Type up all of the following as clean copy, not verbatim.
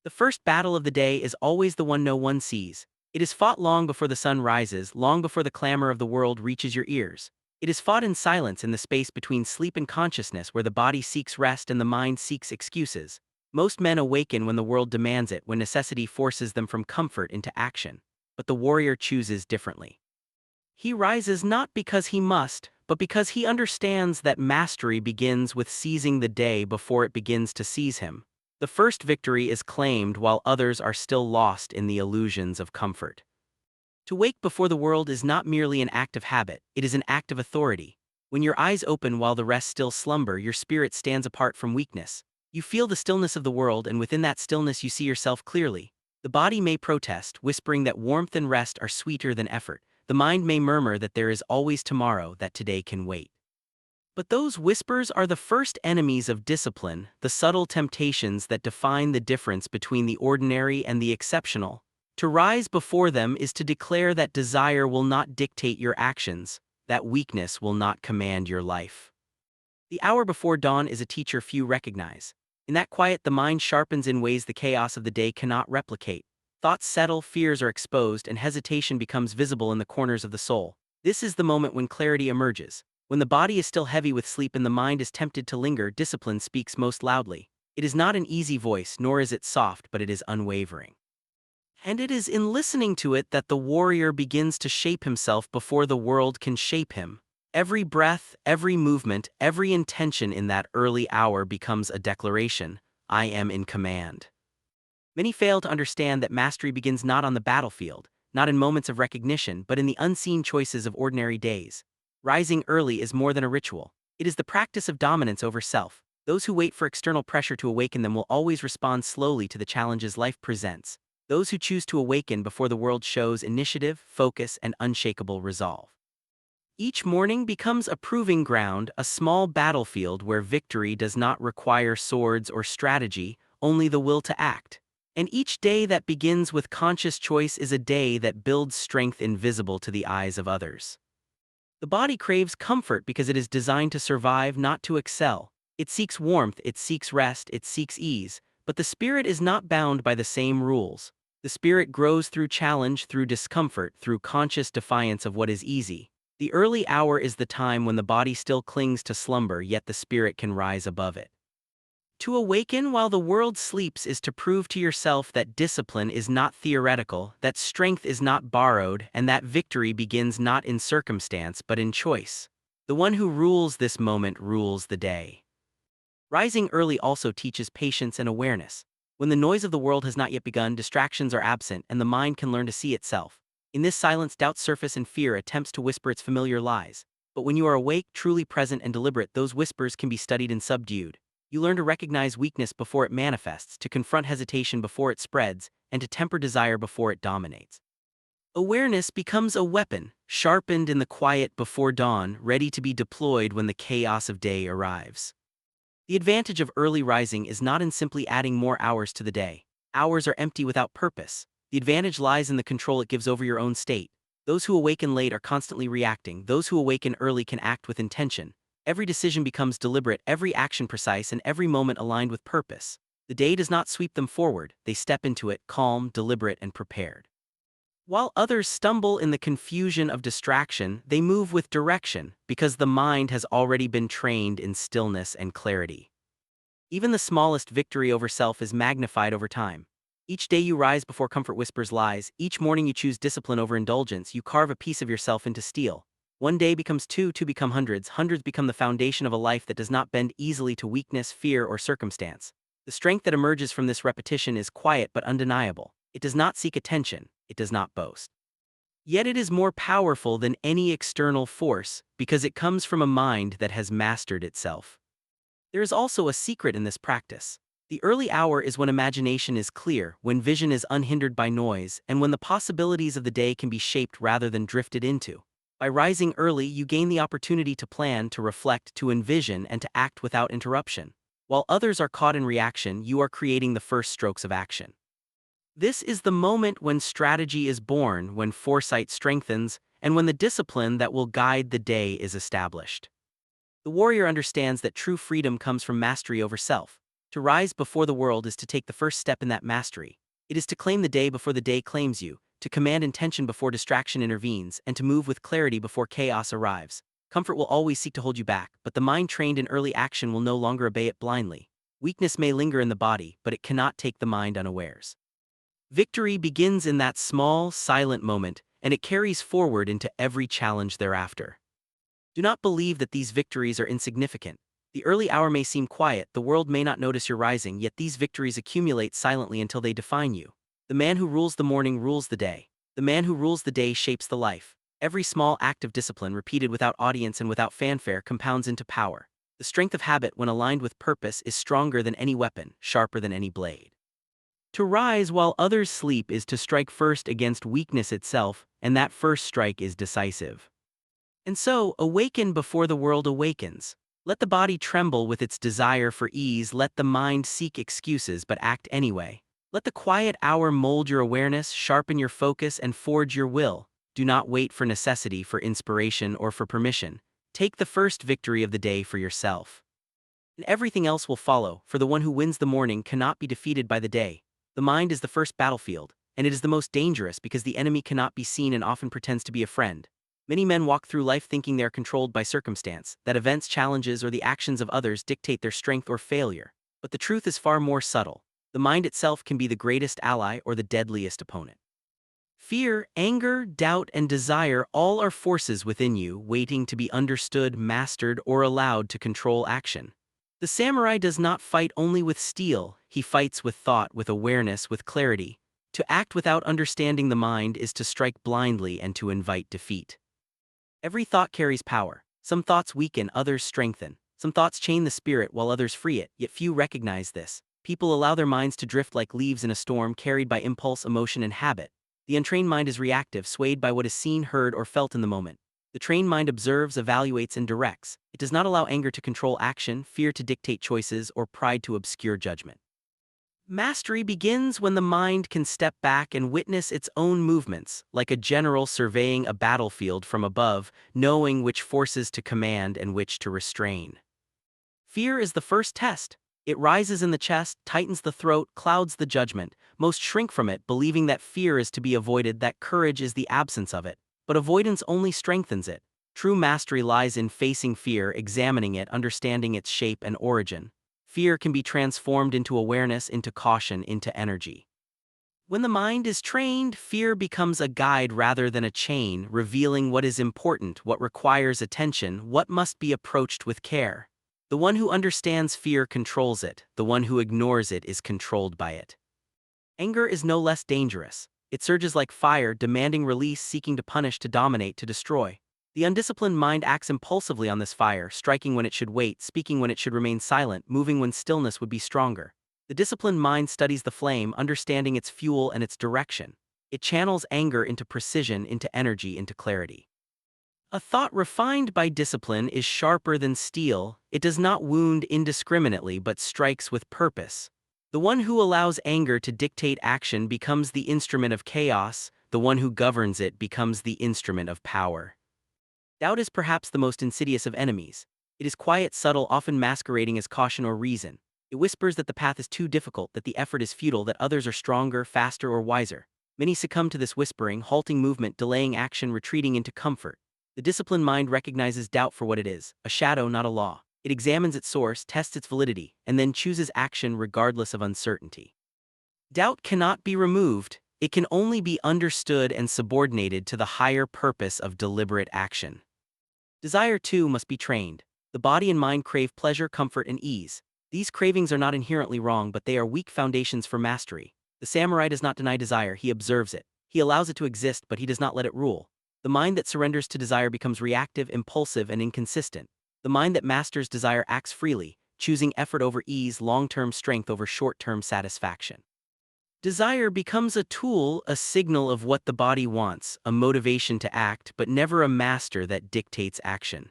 The first battle of the day is always the one no one sees. It is fought long before the sun rises, long before the clamor of the world reaches your ears. It is fought in silence in the space between sleep and consciousness where the body seeks rest and the mind seeks excuses. Most men awaken when the world demands it, when necessity forces them from comfort into action. But the warrior chooses differently. He rises not because he must, but because he understands that mastery begins with seizing the day before it begins to seize him. The first victory is claimed while others are still lost in the illusions of comfort. To wake before the world is not merely an act of habit, it is an act of authority. When your eyes open while the rest still slumber, your spirit stands apart from weakness. You feel the stillness of the world, and within that stillness you see yourself clearly. The body may protest, whispering that warmth and rest are sweeter than effort. The mind may murmur that there is always tomorrow, that today can wait. But those whispers are the first enemies of discipline, the subtle temptations that define the difference between the ordinary and the exceptional. To rise before them is to declare that desire will not dictate your actions, that weakness will not command your life. The hour before dawn is a teacher few recognize. In that quiet, the mind sharpens in ways the chaos of the day cannot replicate. Thoughts settle, fears are exposed, and hesitation becomes visible in the corners of the soul. This is the moment when clarity emerges. When the body is still heavy with sleep and the mind is tempted to linger, discipline speaks most loudly. It is not an easy voice, nor is it soft, but it is unwavering. And it is in listening to it that the warrior begins to shape himself before the world can shape him. Every breath, every movement, every intention in that early hour becomes a declaration: I am in command. Many fail to understand that mastery begins not on the battlefield, not in moments of recognition, but in the unseen choices of ordinary days. Rising early is more than a ritual. It is the practice of dominance over self. Those who wait for external pressure to awaken them will always respond slowly to the challenges life presents. Those who choose to awaken before the world shows initiative, focus, and unshakable resolve. Each morning becomes a proving ground, a small battlefield where victory does not require swords or strategy, only the will to act. And each day that begins with conscious choice is a day that builds strength invisible to the eyes of others. The body craves comfort because it is designed to survive, not to excel. It seeks warmth, it seeks rest, it seeks ease, but the spirit is not bound by the same rules. The spirit grows through challenge, through discomfort, through conscious defiance of what is easy. The early hour is the time when the body still clings to slumber, yet the spirit can rise above it. To awaken while the world sleeps is to prove to yourself that discipline is not theoretical, that strength is not borrowed, and that victory begins not in circumstance but in choice. The one who rules this moment rules the day. Rising early also teaches patience and awareness. When the noise of the world has not yet begun, distractions are absent, and the mind can learn to see itself. In this silence, doubts surface and fear attempts to whisper its familiar lies. But when you are awake, truly present and deliberate, those whispers can be studied and subdued. You learn to recognize weakness before it manifests, to confront hesitation before it spreads, and to temper desire before it dominates. Awareness becomes a weapon, sharpened in the quiet before dawn, ready to be deployed when the chaos of day arrives. The advantage of early rising is not in simply adding more hours to the day. Hours are empty without purpose. The advantage lies in the control it gives over your own state. Those who awaken late are constantly reacting. Those who awaken early can act with intention. Every decision becomes deliberate, every action precise, and every moment aligned with purpose. The day does not sweep them forward, they step into it, calm, deliberate, and prepared. While others stumble in the confusion of distraction, they move with direction, because the mind has already been trained in stillness and clarity. Even the smallest victory over self is magnified over time. Each day you rise before comfort whispers lies, each morning you choose discipline over indulgence, you carve a piece of yourself into steel. One day becomes two, two become hundreds, hundreds become the foundation of a life that does not bend easily to weakness, fear, or circumstance. The strength that emerges from this repetition is quiet but undeniable. It does not seek attention, it does not boast. Yet it is more powerful than any external force, because it comes from a mind that has mastered itself. There is also a secret in this practice. The early hour is when imagination is clear, when vision is unhindered by noise, and when the possibilities of the day can be shaped rather than drifted into. By rising early, you gain the opportunity to plan, to reflect, to envision, and to act without interruption. While others are caught in reaction, you are creating the first strokes of action. This is the moment when strategy is born, when foresight strengthens, and when the discipline that will guide the day is established. The warrior understands that true freedom comes from mastery over self. To rise before the world is to take the first step in that mastery. It is to claim the day before the day claims you, to command intention before distraction intervenes, and to move with clarity before chaos arrives. Comfort will always seek to hold you back, but the mind trained in early action will no longer obey it blindly. Weakness may linger in the body, but it cannot take the mind unawares. Victory begins in that small, silent moment, and it carries forward into every challenge thereafter. Do not believe that these victories are insignificant. The early hour may seem quiet, the world may not notice your rising, yet these victories accumulate silently until they define you. The man who rules the morning rules the day. The man who rules the day shapes the life. Every small act of discipline repeated without audience and without fanfare compounds into power. The strength of habit when aligned with purpose is stronger than any weapon, sharper than any blade. To rise while others sleep is to strike first against weakness itself, and that first strike is decisive. And so, awaken before the world awakens. Let the body tremble with its desire for ease, let the mind seek excuses but act anyway. Let the quiet hour mold your awareness, sharpen your focus, and forge your will. Do not wait for necessity, for inspiration, or for permission. Take the first victory of the day for yourself. And everything else will follow, for the one who wins the morning cannot be defeated by the day. The mind is the first battlefield, and it is the most dangerous because the enemy cannot be seen and often pretends to be a friend. Many men walk through life thinking they are controlled by circumstance, that events, challenges, or the actions of others dictate their strength or failure. But the truth is far more subtle. The mind itself can be the greatest ally or the deadliest opponent. Fear, anger, doubt, and desire all are forces within you, waiting to be understood, mastered, or allowed to control action. The samurai does not fight only with steel, he fights with thought, with awareness, with clarity. To act without understanding the mind is to strike blindly and to invite defeat. Every thought carries power. Some thoughts weaken, others strengthen. Some thoughts chain the spirit while others free it, yet few recognize this. People allow their minds to drift like leaves in a storm, carried by impulse, emotion, and habit. The untrained mind is reactive, swayed by what is seen, heard, or felt in the moment. The trained mind observes, evaluates, and directs. It does not allow anger to control action, fear to dictate choices, or pride to obscure judgment. Mastery begins when the mind can step back and witness its own movements, like a general surveying a battlefield from above, knowing which forces to command and which to restrain. Fear is the first test. It rises in the chest, tightens the throat, clouds the judgment. Most shrink from it, believing that fear is to be avoided, that courage is the absence of it. But avoidance only strengthens it. True mastery lies in facing fear, examining it, understanding its shape and origin. Fear can be transformed into awareness, into caution, into energy. When the mind is trained, fear becomes a guide rather than a chain, revealing what is important, what requires attention, what must be approached with care. The one who understands fear controls it, the one who ignores it is controlled by it. Anger is no less dangerous. It surges like fire, demanding release, seeking to punish, to dominate, to destroy. The undisciplined mind acts impulsively on this fire, striking when it should wait, speaking when it should remain silent, moving when stillness would be stronger. The disciplined mind studies the flame, understanding its fuel and its direction. It channels anger into precision, into energy, into clarity. A thought refined by discipline is sharper than steel. It does not wound indiscriminately but strikes with purpose. The one who allows anger to dictate action becomes the instrument of chaos. The one who governs it becomes the instrument of power. Doubt is perhaps the most insidious of enemies. It is quiet, subtle, often masquerading as caution or reason. It whispers that the path is too difficult, that the effort is futile, that others are stronger, faster, or wiser. Many succumb to this whispering, halting movement, delaying action, retreating into comfort. The disciplined mind recognizes doubt for what it is, a shadow, not a law. It examines its source, tests its validity, and then chooses action regardless of uncertainty. Doubt cannot be removed. It can only be understood and subordinated to the higher purpose of deliberate action. Desire, too, must be trained. The body and mind crave pleasure, comfort, and ease. These cravings are not inherently wrong, but they are weak foundations for mastery. The samurai does not deny desire, he observes it. He allows it to exist, but he does not let it rule. The mind that surrenders to desire becomes reactive, impulsive, and inconsistent. The mind that masters desire acts freely, choosing effort over ease, long-term strength over short-term satisfaction. Desire becomes a tool, a signal of what the body wants, a motivation to act, but never a master that dictates action.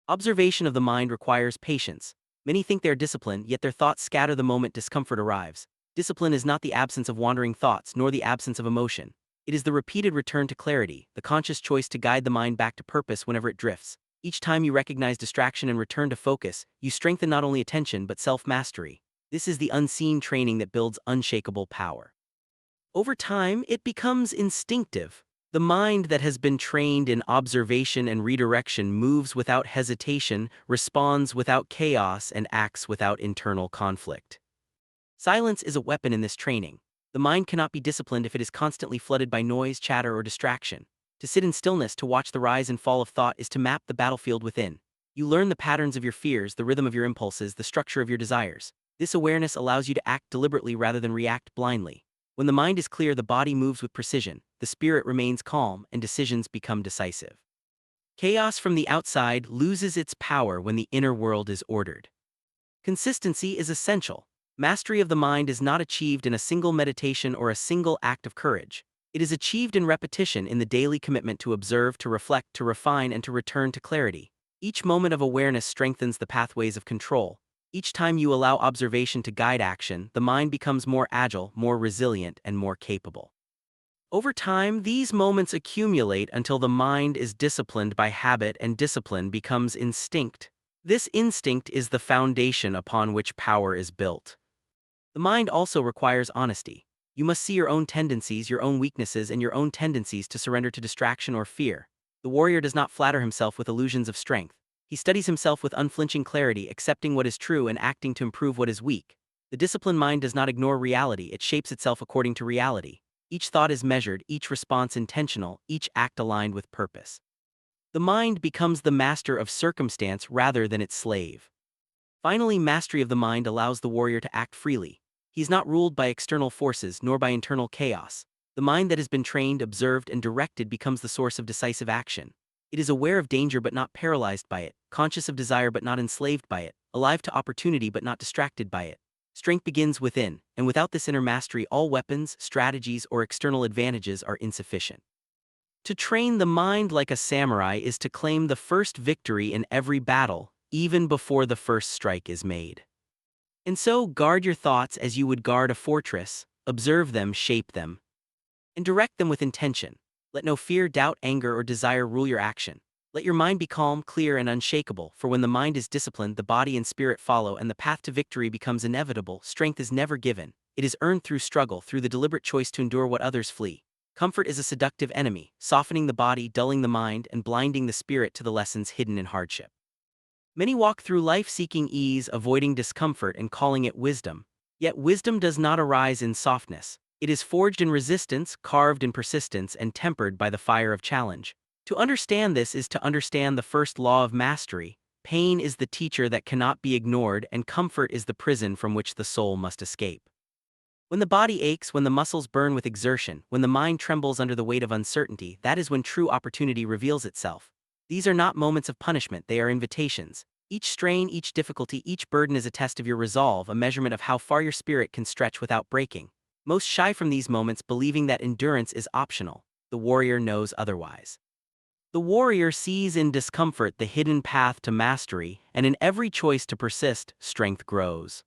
Observation of the mind requires patience. Many think they are disciplined, yet their thoughts scatter the moment discomfort arrives. Discipline is not the absence of wandering thoughts, nor the absence of emotion. It is the repeated return to clarity, the conscious choice to guide the mind back to purpose whenever it drifts. Each time you recognize distraction and return to focus, you strengthen not only attention but self-mastery. This is the unseen training that builds unshakable power. Over time, it becomes instinctive. The mind that has been trained in observation and redirection moves without hesitation, responds without chaos, and acts without internal conflict. Silence is a weapon in this training. The mind cannot be disciplined if it is constantly flooded by noise, chatter, or distraction. To sit in stillness, to watch the rise and fall of thought, is to map the battlefield within. You learn the patterns of your fears, the rhythm of your impulses, the structure of your desires. This awareness allows you to act deliberately rather than react blindly. When the mind is clear, the body moves with precision, the spirit remains calm, and decisions become decisive. Chaos from the outside loses its power when the inner world is ordered. Consistency is essential. Mastery of the mind is not achieved in a single meditation or a single act of courage. It is achieved in repetition, in the daily commitment to observe, to reflect, to refine, and to return to clarity. Each moment of awareness strengthens the pathways of control. Each time you allow observation to guide action, the mind becomes more agile, more resilient, and more capable. Over time, these moments accumulate until the mind is disciplined by habit and discipline becomes instinct. This instinct is the foundation upon which power is built. The mind also requires honesty. You must see your own tendencies, your own weaknesses, and your own tendencies to surrender to distraction or fear. The warrior does not flatter himself with illusions of strength. He studies himself with unflinching clarity, accepting what is true and acting to improve what is weak. The disciplined mind does not ignore reality, it shapes itself according to reality. Each thought is measured, each response intentional, each act aligned with purpose. The mind becomes the master of circumstance rather than its slave. Finally, mastery of the mind allows the warrior to act freely. He is not ruled by external forces nor by internal chaos. The mind that has been trained, observed, and directed becomes the source of decisive action. It is aware of danger but not paralyzed by it, conscious of desire but not enslaved by it, alive to opportunity but not distracted by it. Strength begins within, and without this inner mastery, all weapons, strategies, or external advantages are insufficient. To train the mind like a samurai is to claim the first victory in every battle, even before the first strike is made. And so, guard your thoughts as you would guard a fortress, observe them, shape them, and direct them with intention. Let no fear, doubt, anger, or desire rule your action. Let your mind be calm, clear, and unshakable, for when the mind is disciplined, the body and spirit follow, and the path to victory becomes inevitable. Strength is never given. It is earned through struggle, through the deliberate choice to endure what others flee. Comfort is a seductive enemy, softening the body, dulling the mind, and blinding the spirit to the lessons hidden in hardship. Many walk through life seeking ease, avoiding discomfort, and calling it wisdom. Yet wisdom does not arise in softness. It is forged in resistance, carved in persistence, and tempered by the fire of challenge. To understand this is to understand the first law of mastery. Pain is the teacher that cannot be ignored, and comfort is the prison from which the soul must escape. When the body aches, when the muscles burn with exertion, when the mind trembles under the weight of uncertainty, that is when true opportunity reveals itself. These are not moments of punishment, they are invitations. Each strain, each difficulty, each burden is a test of your resolve, a measurement of how far your spirit can stretch without breaking. Most shy from these moments, believing that endurance is optional. The warrior knows otherwise. The warrior sees in discomfort the hidden path to mastery, and in every choice to persist, strength grows.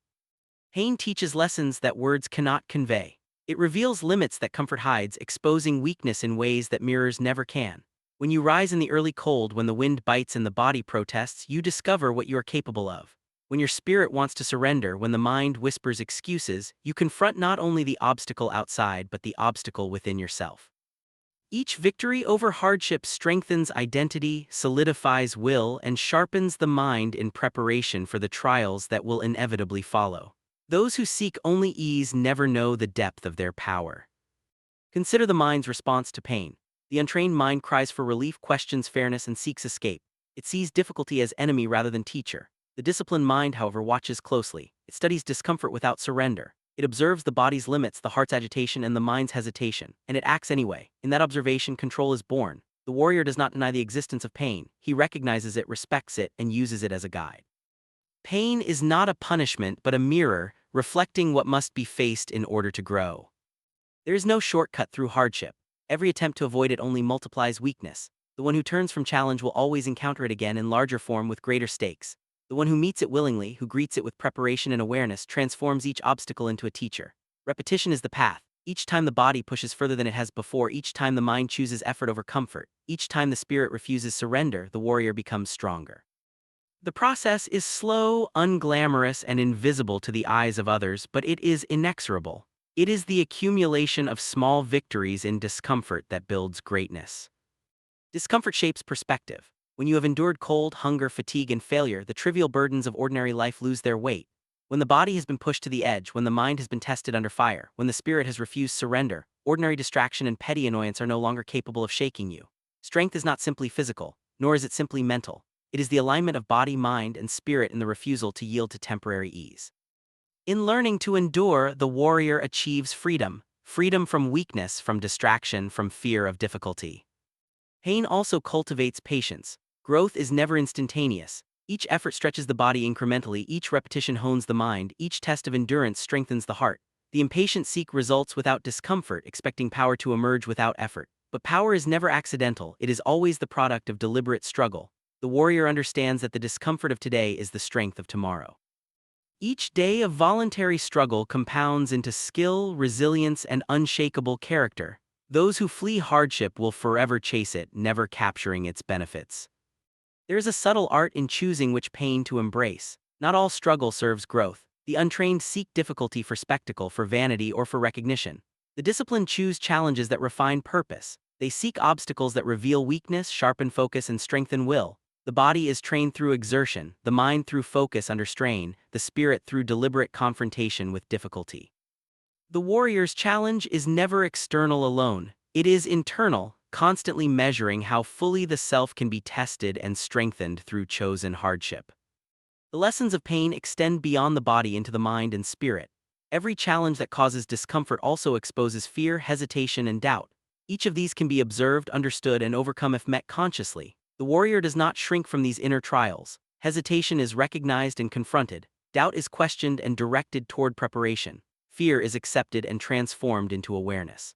Pain teaches lessons that words cannot convey. It reveals limits that comfort hides, exposing weakness in ways that mirrors never can. When you rise in the early cold, when the wind bites and the body protests, you discover what you are capable of. When your spirit wants to surrender, when the mind whispers excuses, you confront not only the obstacle outside but the obstacle within yourself. Each victory over hardship strengthens identity, solidifies will, and sharpens the mind in preparation for the trials that will inevitably follow. Those who seek only ease never know the depth of their power. Consider the mind's response to pain. The untrained mind cries for relief, questions fairness, and seeks escape. It sees difficulty as enemy rather than teacher. The disciplined mind, however, watches closely. It studies discomfort without surrender. It observes the body's limits, the heart's agitation, and the mind's hesitation, and it acts anyway. In that observation, control is born. The warrior does not deny the existence of pain. He recognizes it, respects it, and uses it as a guide. Pain is not a punishment but a mirror, reflecting what must be faced in order to grow. There is no shortcut through hardship. Every attempt to avoid it only multiplies weakness. The one who turns from challenge will always encounter it again in larger form with greater stakes. The one who meets it willingly, who greets it with preparation and awareness, transforms each obstacle into a teacher. Repetition is the path. Each time the body pushes further than it has before, each time the mind chooses effort over comfort, each time the spirit refuses surrender, the warrior becomes stronger. The process is slow, unglamorous, and invisible to the eyes of others, but it is inexorable. It is the accumulation of small victories in discomfort that builds greatness. Discomfort shapes perspective. When you have endured cold, hunger, fatigue, and failure, the trivial burdens of ordinary life lose their weight. When the body has been pushed to the edge, when the mind has been tested under fire, when the spirit has refused surrender, ordinary distraction and petty annoyance are no longer capable of shaking you. Strength is not simply physical, nor is it simply mental. It is the alignment of body, mind, and spirit in the refusal to yield to temporary ease. In learning to endure, the warrior achieves freedom. Freedom from weakness, from distraction, from fear of difficulty. Pain also cultivates patience. Growth is never instantaneous. Each effort stretches the body incrementally, each repetition hones the mind, each test of endurance strengthens the heart. The impatient seek results without discomfort, expecting power to emerge without effort. But power is never accidental, it is always the product of deliberate struggle. The warrior understands that the discomfort of today is the strength of tomorrow. Each day of voluntary struggle compounds into skill, resilience, and unshakable character. Those who flee hardship will forever chase it, never capturing its benefits. There is a subtle art in choosing which pain to embrace. Not all struggle serves growth. The untrained seek difficulty for spectacle, for vanity, or for recognition. The disciplined choose challenges that refine purpose. They seek obstacles that reveal weakness, sharpen focus, and strengthen will. The body is trained through exertion, the mind through focus under strain, the spirit through deliberate confrontation with difficulty. The warrior's challenge is never external alone. It is internal, constantly measuring how fully the self can be tested and strengthened through chosen hardship. The lessons of pain extend beyond the body into the mind and spirit. Every challenge that causes discomfort also exposes fear, hesitation, and doubt. Each of these can be observed, understood, and overcome if met consciously. The warrior does not shrink from these inner trials. Hesitation is recognized and confronted. Doubt is questioned and directed toward preparation. Fear is accepted and transformed into awareness.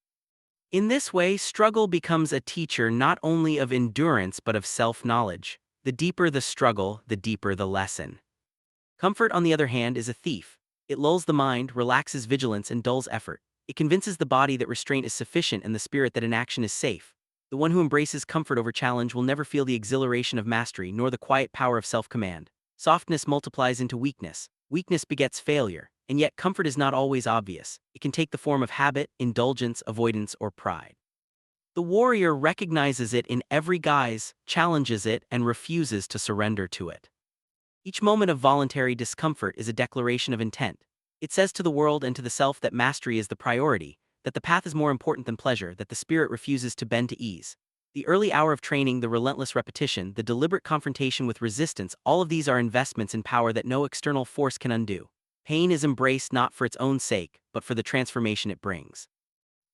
In this way, struggle becomes a teacher not only of endurance but of self-knowledge. The deeper the struggle, the deeper the lesson. Comfort, on the other hand, is a thief. It lulls the mind, relaxes vigilance, and dulls effort. It convinces the body that restraint is sufficient and the spirit that inaction is safe. The one who embraces comfort over challenge will never feel the exhilaration of mastery nor the quiet power of self-command. Softness multiplies into weakness. Weakness begets failure. And yet comfort is not always obvious. It can take the form of habit, indulgence, avoidance, or pride. The warrior recognizes it in every guise, challenges it, and refuses to surrender to it. Each moment of voluntary discomfort is a declaration of intent. It says to the world and to the self that mastery is the priority, that the path is more important than pleasure, that the spirit refuses to bend to ease. The early hour of training, the relentless repetition, the deliberate confrontation with resistance, all of these are investments in power that no external force can undo. Pain is embraced not for its own sake, but for the transformation it brings.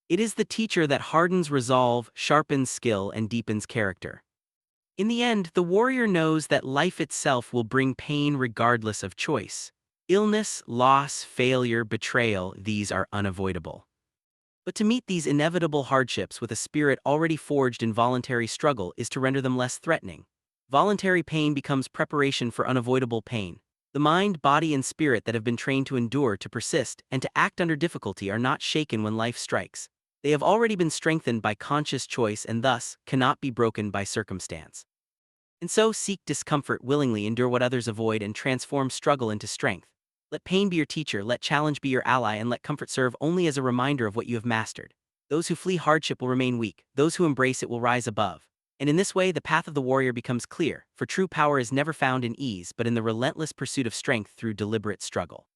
It is the teacher that hardens resolve, sharpens skill, and deepens character. In the end, the warrior knows that life itself will bring pain regardless of choice. Illness, loss, failure, betrayal, these are unavoidable. But to meet these inevitable hardships with a spirit already forged in voluntary struggle is to render them less threatening. Voluntary pain becomes preparation for unavoidable pain. The mind, body, and spirit that have been trained to endure, to persist, and to act under difficulty are not shaken when life strikes. They have already been strengthened by conscious choice and thus cannot be broken by circumstance. And so seek discomfort willingly, endure what others avoid, and transform struggle into strength. Let pain be your teacher, let challenge be your ally, and let comfort serve only as a reminder of what you have mastered. Those who flee hardship will remain weak, those who embrace it will rise above. And in this way, the path of the warrior becomes clear, for true power is never found in ease but in the relentless pursuit of strength through deliberate struggle.